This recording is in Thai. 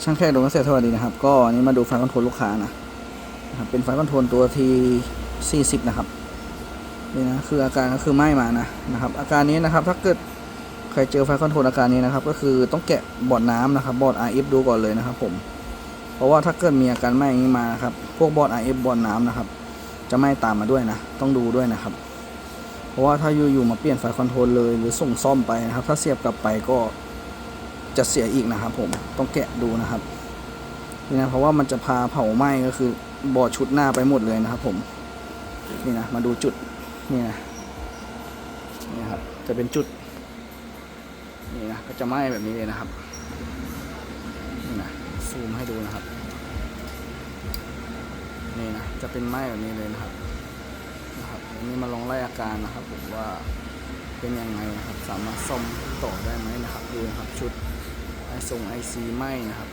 ช่างแขกโดนเกษตรสวัสดีนะครับก็อันนี้มาดูไฟคอนโทรลลูกค้านะครับเป็นไฟคอนโทรลตัวที40นะครับนี่นะคืออาการก็คือไหม้มานะครับอาการนี้นะครับถ้าเกิดใครเจอไฟคอนโทรลอาการนี้นะครับก็คือต้องแกะบอร์ดน้ำนะครับบอร์ด RF ดูก่อนเลยนะครับผมเพราะว่าถ้าเกิดมีอาการไหม้อย่างนี้มาครับพวกบอร์ด RF บอร์ดน้ำนะครับจะไหม้ตามมาด้วยนะต้องดูด้วยนะครับเพราะว่าถ้าอยู่ๆมาเปลี่ยนไฟคอนโทรลเลยหรือส่งซ่อมไปนะครับถ้าเสียบกลับไปก็จะเสียอีกนะครับผมต้องแกะดูนะครับนี่นะเพราะว่ามันจะพาเผาไหม้ก็คือบอร์ดชุดหน้าไปหมดเลยนะครับผมนี่นะมาดูจุดนี่ครับจะเป็นจุดนี่นะก็จะไหม้แบบนี้เลยนะครับนี่นะซูมให้ดูนะครับนี่นะจะเป็นไหม้แบบนี้เลยนะครับอันนี้มาลองไล่อาการนะครับผมว่าเป็นยังไงนะครับสามารถซ่อมต่อได้ไหมนะครับดูนะครับชุดไอซีไหม้นะครับ